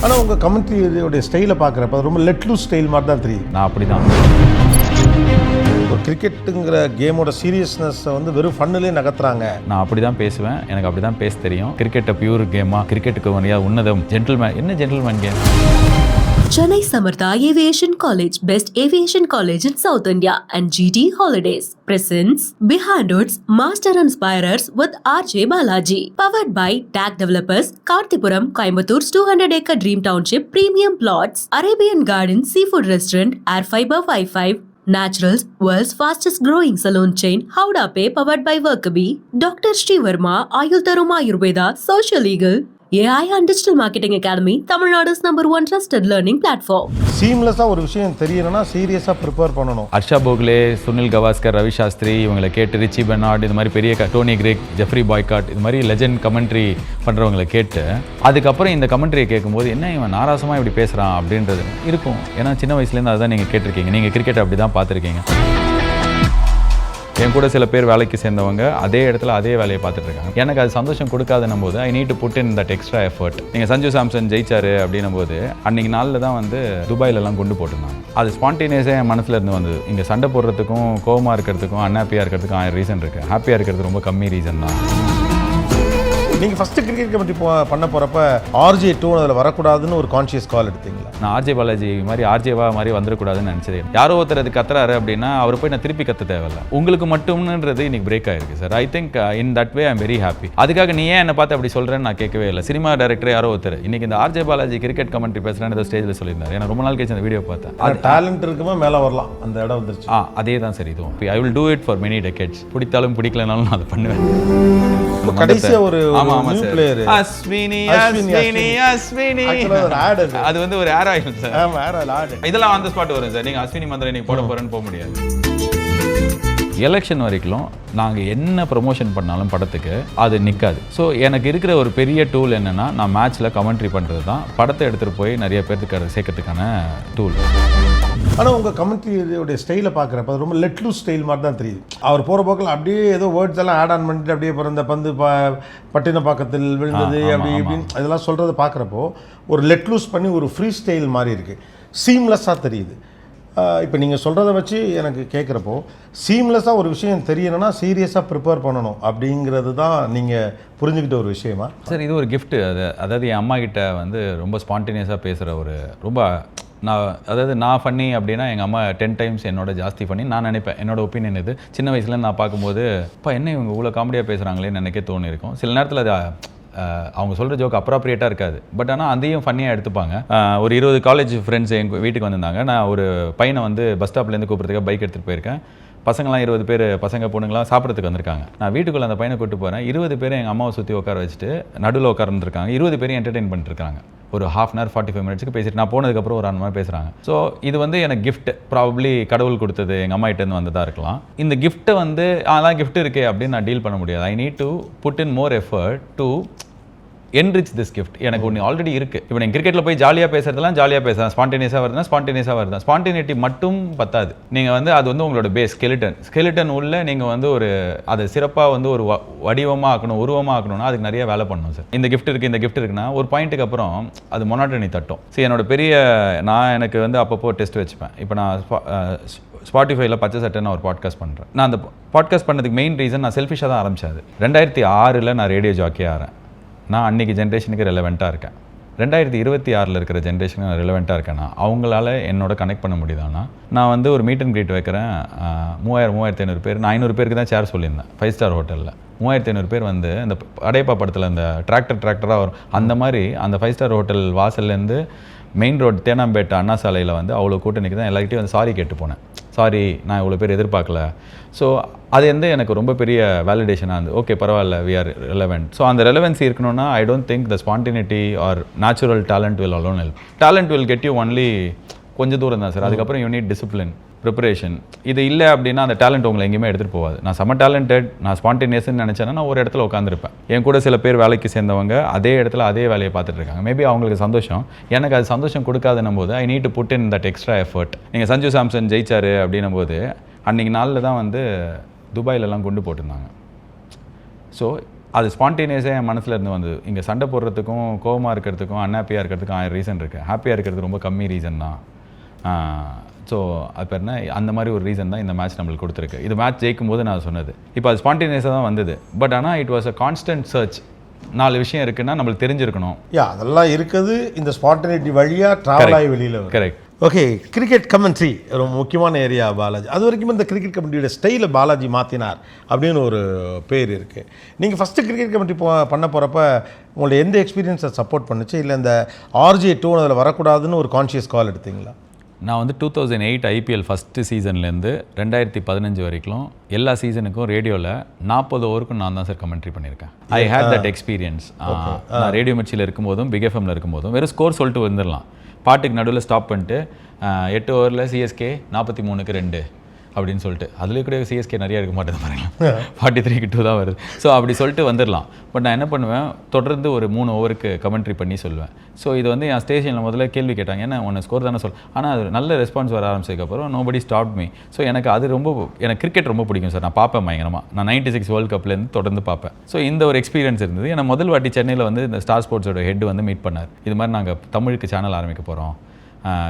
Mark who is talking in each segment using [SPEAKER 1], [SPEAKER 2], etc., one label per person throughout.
[SPEAKER 1] ஆனால் உங்கள் கமெண்ட்ரியோடைய ஸ்டைலை பார்க்குறப்ப அது ரொம்ப லெட் லூஸ் ஸ்டைல் மாதிரி தான் தெரியுது.
[SPEAKER 2] நான் அப்படி தான்.
[SPEAKER 1] ஒரு கிரிக்கெட்டுங்கிற கேமோட சீரியஸ்னஸை வந்து வெறும் ஃபன்னுலேயே நகர்த்துறாங்க.
[SPEAKER 2] நான் அப்படி தான் பேசுவேன், எனக்கு அப்படி தான் பேச தெரியும். கிரிக்கெட்டை பியூர் கேமா, கிரிக்கெட்டுக்கு வரையா உன்னதம் ஜென்டில்மேன். என்ன gentleman game?
[SPEAKER 3] Chennai Samartha Aviation College, best aviation college in South India, and GT Holidays presents Behind Hoods Master Inspirers with RJ Balaji. Powered by TAG Developers, Karthipuram, Coimbator's 200-acre Dream Township Premium Plots, Arabian Garden Seafood Restaurant, Air Fiber Wi-Fi, Naturals, world's fastest growing salon chain, Howda Pay, powered by Workaby, Dr. Sri Verma, Ayur Dharum Ayurveda, Social Eagle, AI and Digital Marketing Academy, Tamil Nadu's #1 trusted learning platform.
[SPEAKER 1] சீம்லெஸ்ஸாக ஒரு விஷயம் தெரியணும்னா சீரியஸாக prepare பண்ணணும்.
[SPEAKER 2] ஹர்ஷா போக்லே, சுனில் கவாஸ்கர், ரவி சாஸ்திரி இவங்களை கேட்டு, rich Bernard, இது மாதிரி பெரிய டோனி கிரேக், ஜெஃப்ரி பாய்காட், இது மாதிரி லெஜெண்ட் கமெண்ட்ரி பண்ணுறவங்களை கேட்டு அதுக்கப்புறம் இந்த கமெண்ட்ரியை கேட்கும்போது என்ன இவன் நாராசமாக இப்படி பேசுகிறான் அப்படின்றது இருக்கும். ஏன்னா சின்ன வயசுலேருந்து அதுதான் நீங்கள் கேட்டிருக்கீங்க. நீங்கள் கிரிக்கெட் அப்படி தான் பார்த்துருக்கீங்க. என் கூட சில பேர் வேலைக்கு சேர்ந்தவங்க அதே இடத்துல அதே வேலையை பார்த்துட்டு இருக்காங்க. எனக்கு அது சந்தோஷம் கொடுக்காதுன்னும் போது I need to put in that extra effort. நீங்கள் சஞ்சு சாம்சன் ஜெயிச்சாரு அப்படின்னும் போது அன்றைக்கி நாளில் தான் வந்து துபாயிலெல்லாம் கொண்டு போட்டிருந்தாங்க. அது ஸ்பான்டேனியஸாக என் மனசில் இருந்து வந்தது. இங்கே சண்டை போடுறதுக்கும் கோவமாக இருக்கிறதுக்கும் அன்ஹாப்பியாக இருக்கிறதுக்கும் 1000 ரீசன் இருக்குது. ஹாப்பியாக இருக்கிறது ரொம்ப கம்மி ரீசன் தான்.
[SPEAKER 1] நீங்கள் ஃபஸ்ட்டு கிரிக்கெட் கமெண்ட்ரி பண்ண போகிறப்ப RJ டூ அதில் வரக்கூடாதுன்னு ஒரு கான்ஷியஸ் கால் எடுத்தீங்களா?
[SPEAKER 2] நான் RJ பாலாஜி மாதிரி RJவா மாதிரி வந்துடக்கூடாதுன்னு நினச்சது. யாரோ ஒருத்தர் அது கத்துறாரு அப்படின்னா அவர் போய் நான் திருப்பி கற்று தேவையில்லை. உங்களுக்கு மட்டும்ன்றது இன்னைக்கு பிரேக் ஆயிருக்கு sir. I think in that way I'm very happy. அதுக்காக நீ ஏன் என்னை பார்த்து அப்படி சொல்கிறேன்னு நான் கேட்கவே இல்லை. சினிமா டைரக்டர் யாரோ ஒருத்தர் இன்னைக்கு இந்த RJ பாலாஜி கிரிக்கெட் கமெண்ட்ரி பேசுகிறேன்னு ஸ்டேஜில் சொல்லியிருந்தார். எனக்கு ரொம்ப நாள் கழிச்சு அந்த வீடியோ பார்த்தேன்.
[SPEAKER 1] அது டேலண்ட் இருக்குமா மேலே வரலாம், அந்த இடம் வந்துருச்சு.
[SPEAKER 2] அதே தான் சார் இதுவும். I will do it for many decades. பிடித்தாலும் பிடிக்கலனாலும் நான் அதை பண்ணுவேன்.
[SPEAKER 1] கடைசியாக ஒரு நியூ பிளேயர்
[SPEAKER 2] அஸ்வினி அஸ்வினி அஸ்வினி அது வந்து ஒரு ஏர் ஆயிடும் சார். இதெல்லாம் ஆன் தி ஸ்பாட் வரும் சார். நீங்கள் அஸ்வினி மந்திரம் இன்னைக்கு போட போகிறேன்னு போக முடியாது. எலெக்ஷன் வரைக்கும் நாங்கள் என்ன ப்ரொமோஷன் பண்ணாலும் படத்துக்கு அது நிற்காது. ஸோ எனக்கு இருக்கிற ஒரு பெரிய டூல் என்னென்னா நான் மேட்ச்சில் கமெண்ட்ரி பண்ணுறது தான். படத்தை எடுத்துகிட்டு போய் நிறைய பேருக்கு சேர்க்கறதுக்கான டூல்.
[SPEAKER 1] ஆனால் உங்கள் கமெண்ட்ரியோடைய ஸ்டைலை பார்க்குறப்ப அது ரொம்ப லெட் லூஸ் ஸ்டைல் மாதிரி தான் தெரியுது. அவர் போகிற போக்கில் அப்படியே ஏதோ வேர்ட்ஸ் எல்லாம் ஆட் ஆன் பண்ணிட்டு அப்படியே பிறந்த பந்து பட்டினப்பாக்கத்தில் விழுந்தது அப்படி இப்படின்னு அதெல்லாம் சொல்கிறத பார்க்குறப்போ ஒரு லெட் லூஸ் பண்ணி ஒரு ஃப்ரீ ஸ்டைல் மாதிரி இருக்குது. சீம்லெஸ்ஸாக தெரியுது. இப்போ நீங்கள் சொல்கிறத வச்சு எனக்கு கேட்குறப்போ சீம்லெஸ்ஸாக ஒரு விஷயம் தெரியணும்னா சீரியஸாக ப்ரிப்பேர் பண்ணணும் அப்படிங்கிறது தான் நீங்கள் புரிஞ்சுக்கிட்ட ஒரு விஷயமா
[SPEAKER 2] சார்? இது ஒரு கிஃப்ட்டு. அதாவது என் அம்மா கிட்ட வந்து ரொம்ப ஸ்பான்டேனியஸாக பேசுகிற ஒரு ரொம்ப நான் ஃபன்னி அப்படின்னா எங்கள் அம்மா 10 டைம்ஸ் என்னோட ஜாஸ்தி பண்ணி நான் நினைப்பேன். என்னோட ஒப்பீனியன் இது. சின்ன வயசுலேருந்து நான் பார்க்கும்போது இப்போ என்ன இவங்க இவ்வளோ காமெடியாக பேசுகிறாங்களேன்னு எனக்கே தோணியிருக்கும். சில நேரத்தில் அது அவங்க சொல்கிற ஜோக் அப்ராப்ரியேட்டாக இருக்காது. பட் ஆனால் அதையும் ஃபன்னியாக எடுத்துப்பாங்க. ஒரு 20 காலேஜ் ஃப்ரெண்ட்ஸ் எங்கள் வீட்டுக்கு வந்திருந்தாங்க. நான் ஒரு பையனை வந்து பஸ் ஸ்டாப்லேருந்து கூப்பிட்றதுக்காக பைக் எடுத்துகிட்டு போயிருக்கேன். பசங்களாம் 20 பேர் பசங்க பொண்ணுங்களாம் சாப்பிட்றதுக்கு வந்திருக்காங்க. நான் வீட்டுக்குள்ளே அந்த பையனை கூப்பிட்டு போகிறேன். 20 பேர் எங்கள் அம்மாவை சுற்றி உட்கார வச்சுட்டு நடுவில் உட்கார்ந்துருக்காங்க. 20 பேரும் என்டர்டெயின் பண்ணிட்டுருக்காங்க. ஒரு ½ hour 45 minutes பேசிட்டு நான் போனதுக்கப்புறம் ஒரு 1 மணி பேசுகிறாங்க. ஸோ இது வந்து எனக்கு கிஃப்ட் ப்ராபப்ளி கடவுள் கொடுத்தது, எங்கள் அம்மா கிட்டேருந்து வந்ததாக இருக்கலாம். இந்த கிஃப்ட்டை வந்து அதெல்லாம் கிஃப்ட் இருக்கே அப்படின்னு நான் டீல் பண்ண முடியாது. I need to put in more effort to enrich this gift. எனக்கு ஒன்று ஆல்ரெடி இருக்குது. இப்போ நீங்கள் கிரிக்கெட்டில் போய் ஜாலியாக பேசுறதுலாம் ஜாலியாக பேசுகிறேன். ஸ்பான்டேனியஸாக வருதுன்னா ஸ்பான்டேனிட்டி மட்டும் பத்தாது. நீங்கள் வந்து அது வந்து உங்களோட பேஸ் ஸ்கெலிட்டன் உள்ள நீங்கள் வந்து ஒரு அதை சிறப்பாக வந்து ஒரு வடிவமாக ஆக்கணும், உருவமாக ஆக்கணும்னா அதுக்கு நிறைய வேலை பண்ணணும் சார். இந்த கிஃப்ட் இருக்குன்னா ஒரு பாயிண்ட்டுக்கு அப்புறம் அது மொனாட்டனி தட்டும். சரி, என்னோட பெரிய எனக்கு வந்து அப்பப்போ டெஸ்ட் வச்சுப்பேன். இப்போ நான் ஸ்பாட்டிஃபைல பச்சை சட்டைன்னு ஒரு பாட்காஸ்ட் பண்ணுறேன். நான் அந்த பாட்காஸ்ட் பண்ணதுக்கு மெயின் ரீசன் நான் செல்ஃபிஷாக தான் ஆரம்பிச்சது. 2006 நான் ரேடியோ ஜாக்கியாக ஆகிறேன். நான் அன்றைக்கி ஜென்ரேஷனுக்கு ரெலவெண்ட்டாக இருக்கேன். 2026 இருக்கிற ஜென்ரேஷனுக்கு நான் ரெலவெண்ட்டாக இருக்கேன்னா அவங்களால என்னோட கனெக்ட் பண்ண முடியுதானா? நான் வந்து ஒரு மீட் அண்ட் க்ரீட் வைக்கிறேன். 3500 பேர். நான் 500 பேருக்கு தான் சேர் சொல்லியிருந்தேன் 5 ஸ்டார் ஹோட்டலில். 3500 பேர் வந்து இந்த அடையப்பா படத்தில் அந்த டிராக்டராக வரும் அந்த மாதிரி அந்த 5 ஸ்டார் ஹோட்டல் வாசல்லேருந்து மெயின் ரோடு தேனாம்பேட்டை அண்ணா சாலையில் வந்து அவ்வளோ கூட்டணிக்கு தான் எல்லார்கிட்டையும் வந்து சாரி கேட்டு போனேன். சாரி, நான் இவ்வளோ பேர் எதிர்பார்க்கல. ஸோ அது வந்து எனக்கு ரொம்ப பெரிய வேலிடேஷனாக இருந்தது. ஓகே, பரவாயில்ல, வி ஆர் ரெலவெண்ட். ஸோ அந்த ரெலவென்சி இருக்கணும்னா I don't think the spontaneity or natural talent will alone help. Talent will get you only கொஞ்சம் தூரம் தான் சார். அதுக்கப்புறம் யூ நீட் டிசிப்ளின், ப்ரிப்பரேஷன். இது இல்லை அப்படின்னா அந்த டேலண்ட் உங்களை எங்கேயுமே எடுத்துகிட்டு போகாது. நான் செம்ம டேலண்டட், நான் ஸ்பான்டேனியஸ்ன்னு நினச்சேன்னா நான் ஒரு இடத்துல உட்காந்துருப்பேன். என் கூட சில பேர் வேலைக்கு சேர்ந்தவங்க அதே இடத்துல அதே வேலையை பார்த்துட்டு இருக்காங்க. மேபி அவங்களுக்கு சந்தோஷம், எனக்கு அது சந்தோஷம் கொடுக்காதுன்னும் போது I need to put in that extra effort. நீங்கள் சஞ்சு சாம்சன் ஜெயிச்சாரு அப்படின்னும் போது அன்றைக்கி நாளில் தான் வந்து துபாயிலெல்லாம் கொண்டு போட்டிருந்தாங்க. ஸோ அது ஸ்பான்டேனியஸாக என் மனசில் இருந்து வந்தது. இங்கே சண்டை போடுறதுக்கும் கோவமாக இருக்கிறதுக்கும் அன்ஹாப்பியாக இருக்கிறதுக்கும் 1000 ரீசன் இருக்குது. ஹாப்பியாக இருக்கிறது ரொம்ப கம்மி ரீசன் தான். ஸோ அப்போ என்ன அந்த மாதிரி ஒரு ரீசன் தான் இந்த மேட்ச் நம்மளுக்கு கொடுத்துருக்கு. இது மேட்ச் ஜெயிக்கும் போது நான் சொன்னது. இப்போ அது ஸ்பான்டேனியஸாக தான் வந்தது. பட் ஆனால் it was a constant search. 4 விஷயம் இருக்குன்னா நம்மளுக்கு தெரிஞ்சிருக்கணும்.
[SPEAKER 1] அதெல்லாம் இருக்குது. இந்த ஸ்பான்டேனிட்டி வழியாக ட்ராவல் ஆகி வெளியில் வரும்.
[SPEAKER 2] கரெக்ட்.
[SPEAKER 1] ஓகே, கிரிக்கெட் கமெண்ட்ரி ரொம்ப முக்கியமான ஏரியா பாலாஜி. அது வரைக்கும் இந்த கிரிக்கெட் கமெண்ட்ரியோட ஸ்டைலை பாலாஜி மாற்றினார் அப்படின்னு ஒரு பேர் இருக்குது. நீங்கள் ஃபஸ்ட்டு கிரிக்கெட் கமெண்ட்ரி பண்ண போகிறப்ப உங்களோட எந்த எக்ஸ்பீரியன்ஸை சப்போர்ட் பண்ணுச்சு, இல்லை இந்த RJ டோன் அதில் வரக்கூடாதுன்னு ஒரு கான்ஷியஸ் கால் எடுத்தீங்களா?
[SPEAKER 2] நான் வந்து 2008 IPL ஃபஸ்ட்டு சீசன்லேருந்து 2015 வரைக்கும் எல்லா சீசனுக்கும் ரேடியோவில் 40 ஓவருக்கும் நான் தான் சார் கமெண்ட்ரி பண்ணியிருக்கேன். ஐ ஹேட் தட் எக்ஸ்பீரியன்ஸ். நான் ரேடியோ மிர்ச்சியில் இருக்கும்போதும் பிக் எஃப்எம்மில் இருக்கும்போதும் வெறும் ஸ்கோர் சொல்லிட்டு வந்துடலாம். பாட்டுக்கு நடுவில் ஸ்டாப் பண்ணிட்டு 8 ஓவரில் CSK 43க்கு 2 அப்படின்னு சொல்லிட்டு, அதுலேயே கூட CSK நிறையா இருக்க மாட்டேது பாருங்க, 43க்கு 2 தான் வருது. ஸோ அப்படி சொல்லிட்டு வந்துடலாம். பட் நான் என்ன பண்ணுவேன், தொடர்ந்து ஒரு 3 ஓவருக்கு கமெண்ட்ரி பண்ணி சொல்லுவேன். ஸோ இது வந்து என் ஸ்டேஷனில் முதல்ல கேள்வி கேட்டாங்க, என்ன உன்னை ஸ்கோர் தானே ஆனால் அது நல்ல ரெஸ்பான்ஸ் வர ஆரம்பிச்சதுக்கப்புறம் நோபடி ஸ்டாப் மீ. ஸோ எனக்கு அது எனக்கு கிரிக்கெட் ரொம்ப பிடிக்கும் சார். நான் பார்ப்பேன் பயங்கரமாக. நான் 96 வேர்ல்டு கப்லேருந்து தொடர்ந்து பார்ப்பேன். ஸோ இந்த ஒரு எக்ஸ்பீரியன்ஸ் இருந்தது. ஏன்னா முதல் வாட்டி சென்னையில் வந்து இந்த ஸ்டார் ஸ்போர்ட்ஸோட ஹெட் வந்து மீட் பண்ணார். இது மாதிரி நாங்கள் தமிழுக்கு சேனல் ஆரம்பிக்க போகிறோம்,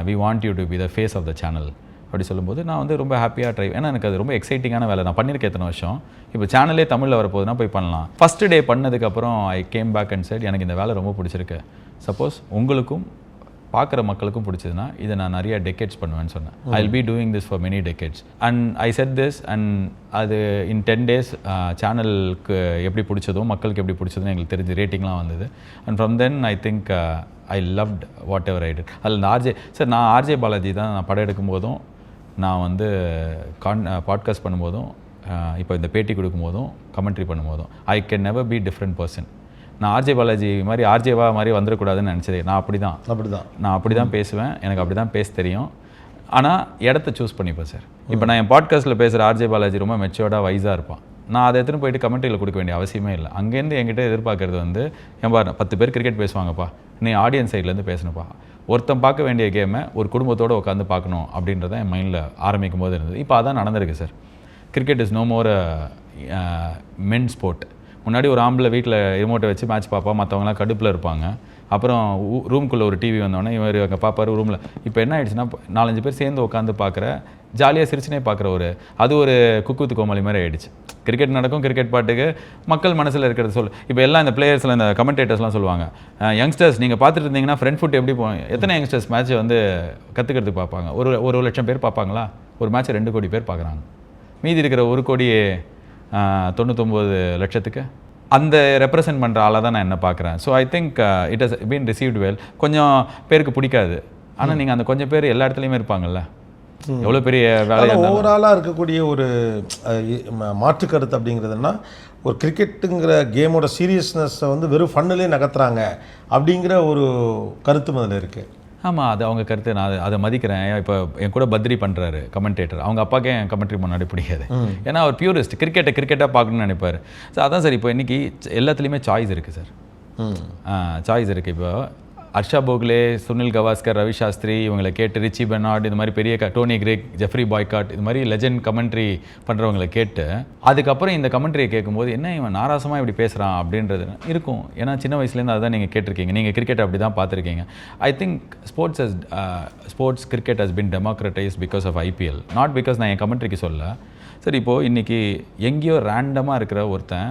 [SPEAKER 2] we want you to be the face of the channel அப்படி சொல்லும்போது நான் வந்து ரொம்ப ஹாப்பியாக ட்ரை. ஏன்னா எனக்கு அது ரொம்ப எக்ஸைட்டிங்கான வேலை. நான் பண்ணியிருக்கேன் எத்தனை வருஷம். இப்போ சேனலே தமிழில் வரப்போகுதுன்னா போய் பண்ணலாம். ஃபஸ்ட்டு டே பண்ணதுக்கப்புறம் I came back and said எனக்கு இந்த வேலை ரொம்ப பிடிச்சிருக்கு. சப்போஸ் உங்களுக்கும் பார்க்குற மக்களுக்கும் பிடிச்சதுன்னா இதை நான் நிறைய டெக்கேட்ஸ் பண்ணுவேன்னு சொன்னேன். I will be doing this for many decades and I set this. And அது இன் 10 days சேனலுக்கு எப்படி பிடிச்சதோ மக்களுக்கு எப்படி பிடிச்சதுன்னு எங்களுக்கு தெரிஞ்சு ரேட்டிங்லாம் வந்தது. And from then I think I loved what ever I did. அதில் இந்த RJ சார், நான் RJ பாலாஜி தான். நான் படம் எடுக்கும் போதும், நான் வந்து பாட்காஸ்ட் பண்ணும்போதும், இப்போ இந்த பேட்டி கொடுக்கும்போதும், கமெண்ட்ரி பண்ணும்போதும், I can never be different person. நான் RJ பாலாஜி மாதிரி RJவா மாதிரி வந்துடக்கூடாதுன்னு நினச்சதே. நான் அப்படி தான் பேசுவேன். எனக்கு அப்படி தான் பேச தெரியும். ஆனால் இடத்த சூஸ் பண்ணிப்பேன் சார். இப்போ நான் என் பாட்காஸ்ட்டில் பேசுகிற RJ பாலாஜி ரொம்ப மெச்சோர்டாக வைஸாக இருப்பான். நான் அதை எடுத்துன்னு போயிட்டு கமெண்ட்ரியில் கொடுக்க வேண்டிய அவசியமே இல்லை. அங்கேருந்து என்கிட்ட எதிர்பார்க்கறது வந்து, என் பாரு 10 பேர் கிரிக்கெட் பேசுவாங்கப்பா, நீ ஆடியன்ஸ் சைட்லேருந்து பேசணுப்பா. ஒருத்தன் பார்க்க வேண்டிய கேமை ஒரு குடும்பத்தோடு உட்காந்து பார்க்கணும் அப்படின்றத என் மைண்டில் ஆரம்பிக்கும் போது இருந்தது. இப்போ அதான் நடந்திருக்கு sir. Cricket is no more men sport. முன்னாடி ஒரு ஆம்பளை வீட்டில் ரிமோட்டை வச்சு மேட்ச் பார்ப்பா, மற்றவங்களாம் கடுப்பில் இருப்பாங்க. அப்புறம் ரூம்குள்ளே ஒரு டிவி வந்தோடனே இவர் அங்கே பார்ப்பார் ரூமில். இப்போ என்ன ஆயிடுச்சுன்னா 4-5 பேர் சேர்ந்து உட்காந்து பார்க்குற, ஜாலியாக சிரிச்சுனே பார்க்குற அது ஒரு குக்குத்து கோமாளி மாதிரி ஆகிடுச்சு. கிரிக்கெட் நடக்கும், கிரிக்கெட் பாட்டுக்கு மக்கள் மனசில் இருக்கிறது இப்போ எல்லாம் இந்த பிளேயர்ஸில் இந்த கமெண்டேட்டர்ஸ்லாம் சொல்லுவாங்க, யங்ஸ்டர்ஸ் நீங்கள் பார்த்துட்டு இருந்தீங்கன்னா ஃப்ரண்ட் ஃபுட் எப்படி போவாங்க. எத்தனை யங்ஸ்டர்ஸ் மேட்ச்சை வந்து கற்றுக்கிறதுக்கு பார்ப்பாங்க? ஒரு லட்சம் பேர் பார்ப்பாங்களா? ஒரு மேட்ச்சை 2 கோடி பேர் பார்க்குறாங்க. மீதி இருக்கிற 1,99,00,000க்கு அந்த ரெப்ரசன்ட் பண்ணுற ஆளாக தான் நான் என்ன பார்க்குறேன். So I think it has been received well. கொஞ்சம் பேருக்கு பிடிக்காது, ஆனால் நீங்கள் அந்த கொஞ்சம் பேர் எல்லா இடத்துலையுமே இருப்பாங்கல்ல. எவ்வளோ பெரிய வேலை
[SPEAKER 1] ஓவராலாக இருக்கக்கூடிய ஒரு மாற்று கருத்து அப்படிங்கிறதுனா, ஒரு கிரிக்கெட்டுங்கிற கேமோட சீரியஸ்னஸை வந்து வெறும் ஃபன்னிலே நகர்த்துறாங்க அப்படிங்கிற ஒரு கருத்து அதில் இருக்குது.
[SPEAKER 2] ஆமாம், அது அவங்க கருத்து. நான் அதை மதிக்கிறேன். இப்போ என் கூட பத்ரி பண்ணுறாரு கமெண்டேட்டர். அவங்க அப்பாக்கே என் கமெண்ட்ரி முன்னாடி பிடிக்காது. ஏன்னா அவர் பியூரிஸ்ட், கிரிக்கெட்டாக பார்க்கணுன்னு நினைப்பார். ஸோ அதான் சார், இப்போ இன்றைக்கி எல்லாத்துலேயுமே சாய்ஸ் இருக்குது சார். சாய்ஸ் இருக்குது. இப்போ ஹர்ஷா போக்லே, சுனில் கவாஸ்கர், ரவி சாஸ்திரி இவங்களை கேட்டு, ரிச்சி பெனார்ட், இது மாதிரி பெரிய டோனி கிரேக், ஜெஃப்ரி பாய்காட், இது மாதிரி லெஜண்ட் கமெண்ட்ரி பண்ணுறவங்களை கேட்டு அதுக்கப்புறம் இந்த கமெண்ட்ரியை கேட்கும்போது என்ன இவன் நாராசமாக இப்படி பேசுகிறான் அப்படின்றது இருக்கும். ஏன்னா சின்ன வயசுலேருந்து அதுதான் நீங்கள் கேட்டிருக்கீங்க. நீங்கள் கிரிக்கெட் அப்படி தான் பார்த்துருக்கீங்க. I think sports cricket has been democratise because of IPL, not because நான் என் கமெண்ட்ரிக்கு சொல்ல. சரி, இப்போது இன்றைக்கி எங்கேயோ ரேண்டமாக இருக்கிற ஒருத்தன்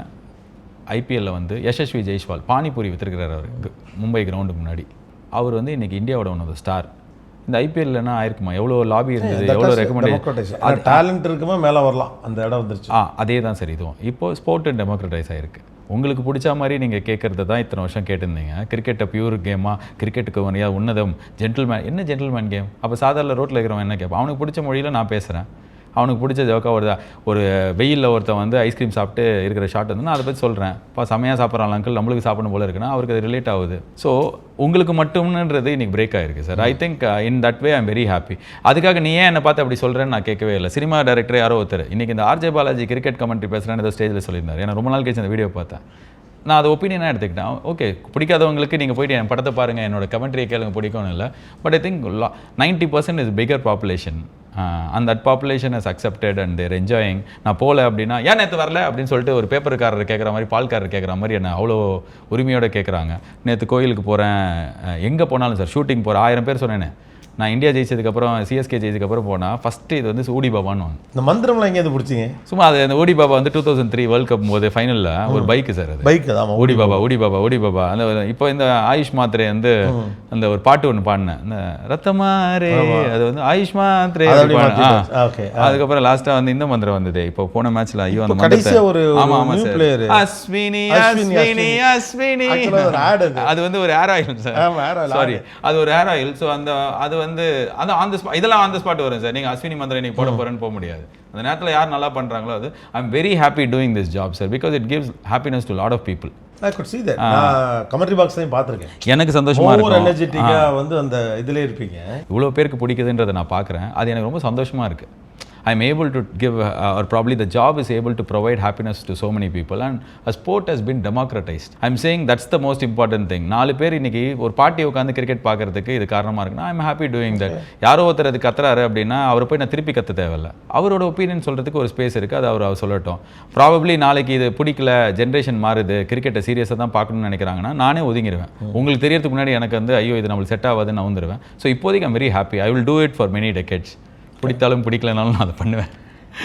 [SPEAKER 2] IPLல வந்து யசஸ்வி ஜெய்ஸ்வால் பானிபூரி விற்றுருக்கிறார். அவர் மும்பை கிரவுண்டுக்கு முன்னாடி. அவர் வந்து இன்றைக்கி இந்தியாவோட ஒன் ஆஃப் த ஸ்டார். இந்த IPLனா ஆயிருக்குமா? எவ்வளோ லாபி இருந்தது, எவ்வளோ ரெக்கமெண்டேஷன்,
[SPEAKER 1] அது டேலண்ட் இருக்குமா மேலே வரலாம், அந்த இடம் வந்துருச்சு.
[SPEAKER 2] அதே தான் சார் இதுவும். இப்போது ஸ்போர்ட் டெமோக்ரட்டைஸ் ஆகிருக்கு. உங்களுக்கு பிடிச்ச மாதிரி நீங்கள் கேட்குறது தான் இத்தனை வருஷம் கேட்டிருந்தீங்க. கிரிக்கெட்டை பியூர் கேமாக, கிரிக்கெட்டுக்கு வரையா உன்னதம், ஜென்டில்மேன். என்ன ஜென்டில்மேன் கேம்? அப்போ சாதாரண ரோட்டில் இருக்கிறவன் என்ன கேட்பான்? அவனுக்கு பிடிச்ச மொழியில் நான் பேசுகிறேன். அவனுக்கு பிடிச்ச ஜோக்கா ஒரு வெயிலில் ஒருத்தன் வந்து ஐஸ்கிரீம் சாப்பிட்டு இருக்கிற ஷாட் வந்து நான் அதை பற்றி சொல்கிறேன். இப்போ செமையாக சாப்பிட்றான் அங்கிள், நம்மளுக்கு சாப்பிடணும் போல இருக்குன்னா அவருக்கு அது ரிலேட் ஆகுது. ஸோ உங்களுக்கு மட்டும்ன்றது இன்றைக்கி பிரேக் ஆகிருக்கு sir. I think in that way I'm very happy. அதுக்காக நீ ஏன் என்னை பார்த்து அப்படி சொல்கிறேன்னு நான் கேட்கவே இல்லை. சினிமா டைரக்டர் யாரோ ஒருத்தர் இன்றைக்கி இந்த RJ பாலாஜி கிரிக்கெட் கமெண்ட்ரி பேசுகிறேன்னு ஏதோ ஸ்டேஜில் சொல்லியிருந்தார். ஏன்னா ரொம்ப நாள் கழிச்சு அந்த வீடியோ பார்த்தேன். நான் அதை ஒப்பீனியனாக எடுத்துக்கிட்டேன். ஓகே, பிடிக்காதவங்களுக்கு நீங்கள் போய்ட்டு என் படத்தை பாருங்கள், என்னோட கமெண்ட்ரியை கேளுங்க, பிடிக்கும்னு இல்லை. But I think 90% is bigger population அந்த that population has accepted and they're enjoying. நான் போகல அப்படின்னா ஏன் நேற்று வரல அப்படின்னு சொல்லிட்டு ஒரு பேப்பருக்காரர் கேட்குற மாதிரி, பால்காரர் கேட்குற மாதிரி என்ன அவ்வளோ உரிமையோடு கேட்குறாங்க. நேற்று கோயிலுக்கு போகிறேன், எங்கே போனாலும் சார் ஷூட்டிங் போகிறேன், 1000 பேர் சொன்னேனே. நான் இந்தியா ஜெயிச்சதுக்கப்புறம் சிஎஸ்கே ஜெயிச்சதுக்கப்புறம் போனால் ஃபஸ்ட்டு இது வந்து ஊடி பாபான்னு.
[SPEAKER 1] இந்த மந்திரம்லாம் எங்கேயாவது பிடிச்சிங்க?
[SPEAKER 2] சும்மா அது அந்த ஊடி பாபா வந்து 2003 வேர்ல்ட் கப் போது ஃபைனலில் ஒரு பைக்கு சார், அது
[SPEAKER 1] பைக் தான்
[SPEAKER 2] ஊடி பாபா. அந்த இப்போ இந்த ஆயுஷ் மாத்திரை வந்து அந்த ஒரு பாட்டு ஒன்று பாடினேன், இந்த ரத்தமாரே, அது வந்து ஆயுஷ் மாத்திரை. அதுக்கப்புறம் லாஸ்ட்டாக வந்து இந்த மந்திரம் வந்தது இப்போ போன மேட்ச்ல. ஐயோ அந்த மந்திரம், ஆமாம் ஆமாம் சார், அஸ்வினி அஸ்வினி அஸ்வினி, அது வந்து ஒரு ஹேர் ஆயில் சார், சாரி அது ஒரு ஹேர் ஆயில். ஸோ அந்த அது வந்து இதெல்லாம் ஆன் த ஸ்பாட் வரும் சார். நீங்கள் அஸ்வினி மந்திரம் நீ போட போகிறேன்னு போக முடியாது. அந்த நேரத்தில் யார் நல்லா பண்ணுறாங்களோ அது. I am very happy doing this job sir, because it gives happiness to lot of people.
[SPEAKER 1] I could see that. நான் கமெண்ட்ரி பாக்ஸ்லையும் பார்த்துருக்கேன்.
[SPEAKER 2] எனக்கு சந்தோஷமா இருக்கும்.
[SPEAKER 1] ஓவர் எனர்ஜெட்டிக்காக வந்து அந்த இதிலே இருப்பீங்க.
[SPEAKER 2] இவ்வளோ பேருக்கு பிடிக்குதுன்றதை நான் பார்க்குறேன். அது எனக்கு ரொம்ப சந்தோஷமா இருக்குது. I'm able to give or probably the job is able to provide happiness to so many people, and a sport has been democratized. I'm saying that's the most important thing. 4 பேர் இன்னைக்கு ஒரு பார்ட்டி உட்காந்து cricket பார்க்கறதுக்கு இது காரணமாக இருக்குன்னா I'm happy doing that. யாரோ ஒருத்தர் அது கத்துறாரு அப்படின்னா அவரை போய் நான் திருப்பி கற்று தேவையில்லை. அவரோட ஒப்பீனியன் சொல்கிறதுக்கு ஒரு ஸ்பேஸ் இருக்குது, அது அவர் சொல்லட்டும். ப்ராபப்ளி நாளைக்கு இது பிடிக்கல, ஜென்ரேஷன் மாறுது, கிரிக்கெட்டை சீரியஸாக தான் பார்க்கணும்னு நினைக்கிறாங்கன்னா நானே ஒதுங்கிடுவேன். உங்களுக்கு தெரியறதுக்கு முன்னாடி எனக்கு வந்து ஐயோ இது நம்மளுக்கு செட் ஆகாதுன்னு நான் வந்துடுவேன். ஸோ இப்போதைக்கு I'm very happy. I will do it for many decades. பிடித்தாலும் பிடிக்கலனாலும் நான் அதை பண்ணுவேன்.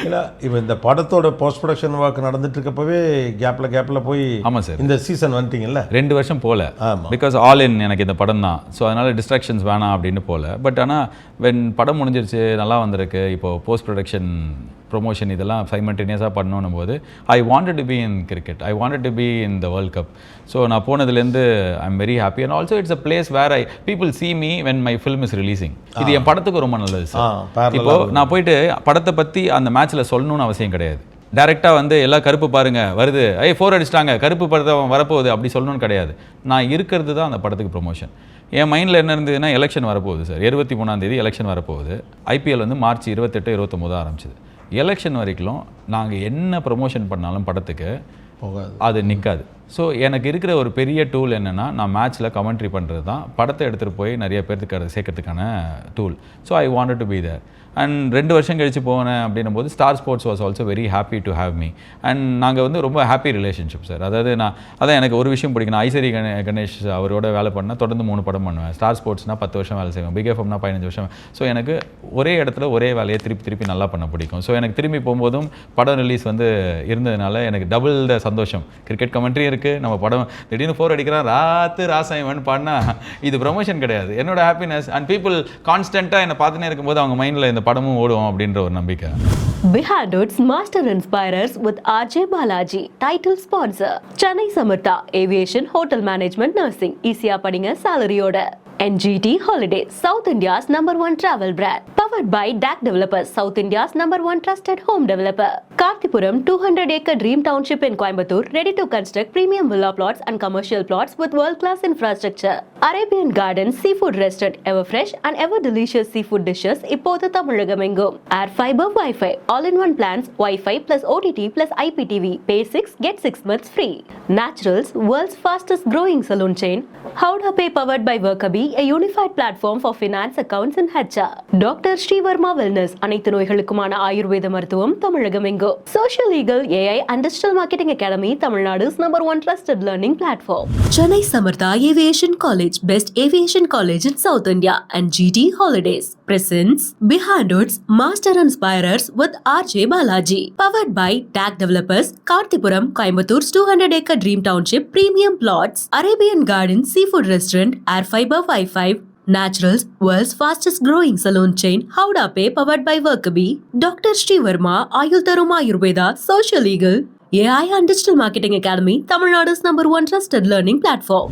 [SPEAKER 1] இல்லை இப்போ இந்த படத்தோட போஸ்ட் ப்ரொடக்ஷன் ஒர்க் நடந்துட்டு இருக்கப்பவே கேப்பில் போய்.
[SPEAKER 2] ஆமாம் சார்,
[SPEAKER 1] இந்த சீசன் வந்துட்டீங்கல்ல,
[SPEAKER 2] 2 வருஷம் போகல. பிகாஸ் ஆல் இன் எனக்கு இந்த படம் தான். ஸோ அதனால் டிஸ்ட்ராக்ஷன்ஸ் வேணாம் அப்படின்னு போகல. பட் ஆனால் வென் படம் முடிஞ்சிருச்சு, நல்லா வந்திருக்கு, இப்போது போஸ்ட் ப்ரொடக்ஷன் ப்ரொமோஷன் இதெல்லாம் சைமல்டேனியஸாக பண்ணணும் போது I wanted to be in cricket, I wanted to be in the world cup. So நான் போனதுலேருந்து I am very happy. And also it's a place where people see me when my film is releasing. இது என் படத்துக்கு ரொம்ப நல்லது sir. இப்போது நான் போயிட்டு படத்தை பற்றி அந்த மேட்ச்சில் சொல்லணும்னு அவசியம் கிடையாது. டேரெக்டாக வந்து எல்லாம் கருப்பு பாருங்கள் வருது, 4 அடிச்சிட்டாங்க, கருப்பு படத்தை வரப்போகுது அப்படி சொல்லணும்னு கிடையாது. நான் இருக்கிறது தான் அந்த படத்துக்கு ப்ரொமோஷன். என் மைண்டில் என்ன இருந்ததுன்னா எலெக்ஷன் வரப்போகுது சார், 23ஆம் தேதி எலெக்ஷன் வரப்போகுது. ஐபிஎல் வந்து மார்ச் 28, 29 ஆரம்பிச்சிது. எலெக்ஷன் வரைக்கும் நாங்கள் என்ன ப்ரொமோஷன் பண்ணாலும் படத்துக்கு அது நிற்காது. ஸோ எனக்கு இருக்கிற ஒரு பெரிய டூல் என்னென்னா, நான் மேட்ச்சில் கமெண்ட்ரி பண்ணுறது தான் படத்தை எடுத்துகிட்டு போய் நிறைய பேர்த்துக்கு அதை சேர்க்கறதுக்கான tool. So I wanted to be there. And 2 வருஷம் கழித்து போனேன் அப்படின்னும் போது Star Sports was also very happy to have me. And நாங்கள் வந்து ரொம்ப ஹாப்பி ரிலேஷன்ஷிப் சார். அதாவது அதான் எனக்கு ஒரு விஷயம் பிடிக்கும். நான் ஐசரி கணேஷ் அவரோட வேலை பண்ணால் தொடர்ந்து 3 படம் பண்ணுவேன். ஸ்டார் ஸ்போர்ட்ஸ்னால் 10 வருஷம் வேலை செய்வேன், பிக் எஃப்எம்னா 15 வருஷம். ஸோ எனக்கு ஒரே இடத்துல ஒரே வேலையை திருப்பி நல்லா பண்ண பிடிக்கும். ஸோ எனக்கு திரும்பி போகும்போதும் படம் ரிலீஸ் வந்து இருந்ததுனால எனக்கு டபுள் த சந்தோஷம். கிரிக்கெட் கமெண்ட்ரி இருக்குது, நம்ம படம் திடீர்னு 4 அடிக்கிறான், ராசாயவன் பாடினா இது ப்ரொமோஷன் கிடையாது. என்னோட ஹாப்பினஸ் அண்ட் பீப்புள் கான்ஸ்டண்ட்டாக என்னை பார்த்துனே இருக்கும்போது அவங்க மைண்டில் இந்த படமும் ஓடும் அப்படின்ற ஒரு நம்பிக்கை.
[SPEAKER 3] Behind It's Master Inspirers with RJ Balaji. Title sponsor Chennai Samartha Aviation Hotel Management Nursing. Easy படிங்க சாலரியோட. NGT Holidays, South India's #1 travel brand. Powered by DAC Developers, South India's #1 trusted home developer. Karthipuram 200-acre dream township in Coimbatore, ready to construct premium villa plots and commercial plots with world-class infrastructure. Arabian Gardens Seafood Restaurant, ever fresh and ever delicious seafood dishes. இப்போது தமிழகமெங்கும். Air Fiber Wi-Fi, all-in-one plans, Wi-Fi plus OTT plus IPTV. Pay 6, get 6 months free. Naturals, world's fastest growing salon chain. Howda Pay powered by Workabi, a unified platform for finance, accounts and HR. Dr. Srivarma Wellness, அனைத்து நோய்களுக்குமான ஆயுர்வேத மருத்துவம் தமிழகமெங்கும். Social Legal, AI and Digital Marketing Academy, Tamilnadu's #1 trusted learning platform. Chennai Samartha Aviation College, best aviation college in South India, and GT Holidays presents Behind It's Master Inspirers with RJ Balaji. Powered by DAC Developers, Karthipuram, Coimbatore 200-acre dream township, premium plots, Arabian Gardens Seafood Restaurant, Air Fiber Wi-Fi. Naturals, world's fastest growing salon chain. Howda Pay powered by Workabi. Dr. Srivarma Ayul Tharum Ayurveda. Social Legal, AI and Digital Marketing Academy, Tamilnadu's #1 trusted learning platform.